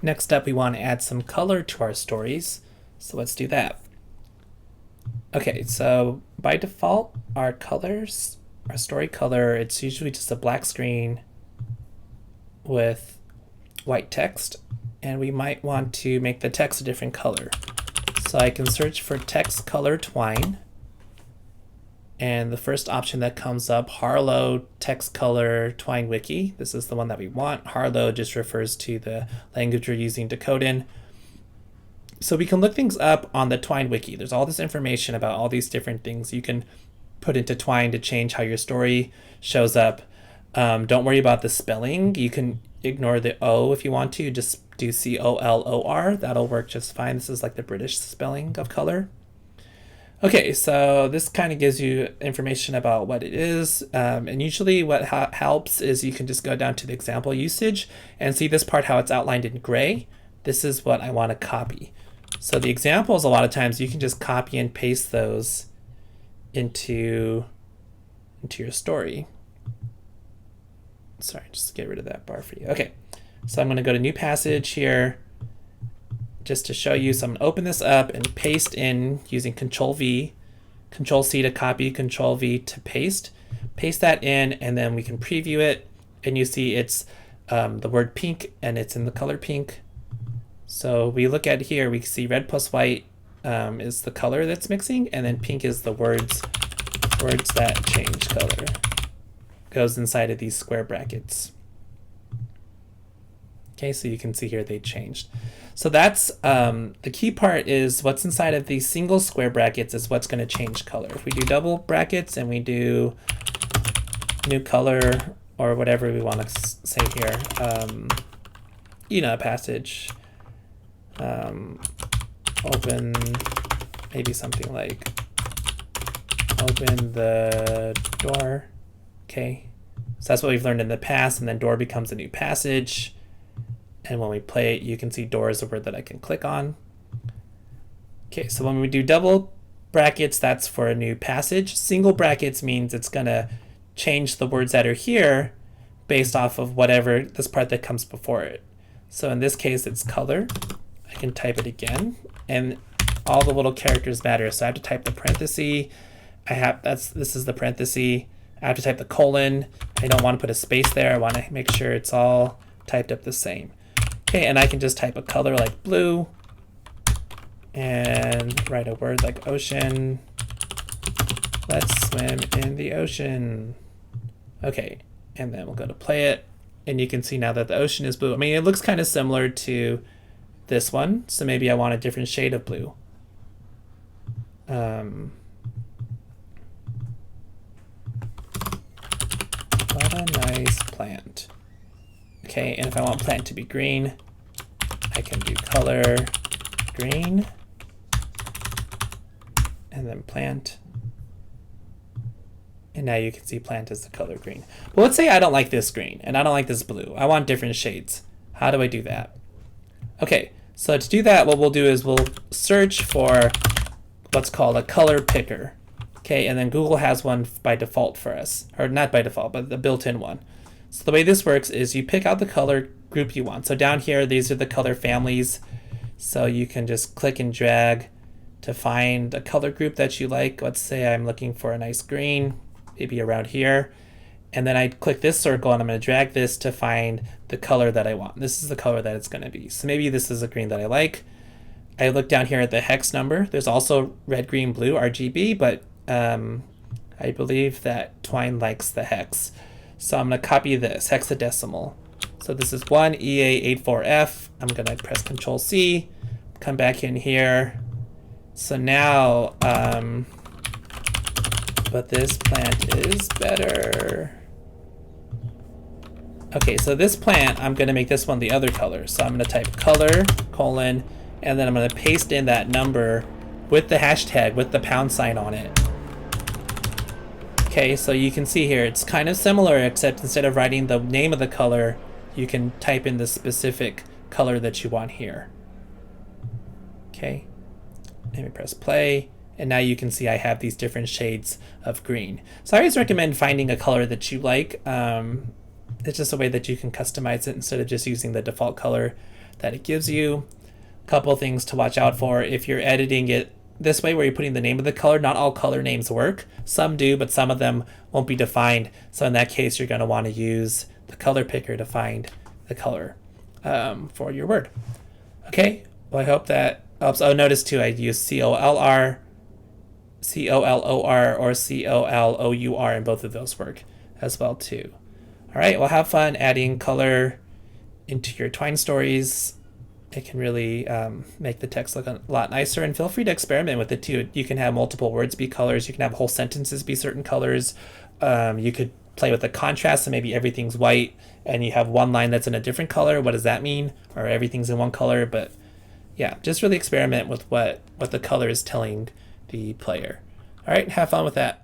Next up, we want to add some color to our stories. So let's do that. Okay, so by default, our colors, our story color, it's usually just a black screen with white text, and we might want to make the text a different color. So I can search for text color Twine, and the first option that comes up, Harlow text color Twine wiki. This is the one that we want. Harlow just refers to the language we're using to code in. So we can look things up on the Twine wiki. There's all this information about all these different things you can put into Twine to change how your story shows up. Don't worry about the spelling. You can ignore the O if you want to. Just do COLOR. That'll work just fine. This is like the British spelling of color. Okay, so this kind of gives you information about what it is. And usually what helps is you can just go down to the example usage and see this part how it's outlined in gray. This is what I want to copy. So the examples, a lot of times you can just copy and paste those into your story. Sorry, just get rid of that bar for you. Okay, so I'm going to go to new passage here just to show you. So I'm going to open this up and paste in using Control V, Control C to copy, Control V to paste. Paste that in, and then we can preview it, and you see it's the word pink, and it's in the color pink. So we look at here, we see red plus white is the color that's mixing, and then pink is the words that change color. Goes inside of these square brackets. Okay, so you can see here they changed. So that's the key part is what's inside of these single square brackets is what's going to change color. If we do double brackets and we do new color or whatever we want to say here, a passage, open, maybe something like open the door. Okay, so that's what we've learned in the past, and then door becomes a new passage. And when we play it, you can see door is a word that I can click on. Okay, so when we do double brackets, that's for a new passage. Single brackets means it's going to change the words that are here based off of whatever this part that comes before it. So in this case, it's color. I can type it again, and all the little characters matter. So I have to type the parenthesis. This is the parenthesis. I have to type the colon. I don't want to put a space there. I want to make sure it's all typed up the same. Okay, and I can just type a color like blue and write a word like ocean. Let's swim in the ocean. Okay, and then we'll go to play it, and you can see now that the ocean is blue. I mean, it looks kind of similar to this one, so maybe I want a different shade of blue. What a nice plant. Okay, and if I want plant to be green, I can do color green, and then plant. And now you can see plant is the color green. But let's say I don't like this green, and I don't like this blue. I want different shades. How do I do that? Okay, so to do that, what we'll do is we'll search for what's called a color picker. Okay, and then Google has one by default for us, or not by default, but the built-in one. So the way this works is you pick out the color group you want. So down here, these are the color families. So you can just click and drag to find a color group that you like. Let's say I'm looking for a nice green, maybe around here. And then I click this circle, and I'm going to drag this to find the color that I want. This is the color that it's going to be. So maybe this is a green that I like. I look down here at the hex number. There's also red, green, blue, RGB, but I believe that Twine likes the hex. So I'm going to copy this, hexadecimal. So this is 1EA84F. I'm going to press Control C, come back in here. So now, but this plant is better. Okay, so this plant, I'm going to make this one the other color. So I'm going to type color, colon, and then I'm going to paste in that number with the hashtag, with the pound sign on it. Okay, so you can see here, it's kind of similar, except instead of writing the name of the color, you can type in the specific color that you want here. Okay, let me press play, and now you can see I have these different shades of green. So I always recommend finding a color that you like. It's just a way that you can customize it instead of just using the default color that it gives you. A couple things to watch out for if you're editing it this way, where you're putting the name of the color. Not all color names work. Some do, but some of them won't be defined. So in that case, you're going to want to use the color picker to find the color for your word. Okay, well, I hope that helps. Oh, notice too, I use COLR, COLOR, or COLOUR, and both of those work as well too. All right, well, have fun adding color into your Twine stories. It can really make the text look a lot nicer, and feel free to experiment with it too. You can have multiple words be colors. You can have whole sentences be certain colors. You could play with the contrast, and maybe everything's white and you have one line that's in a different color. What does that mean? Or everything's in one color. But yeah, just really experiment with what the color is telling the player. All right, have fun with that.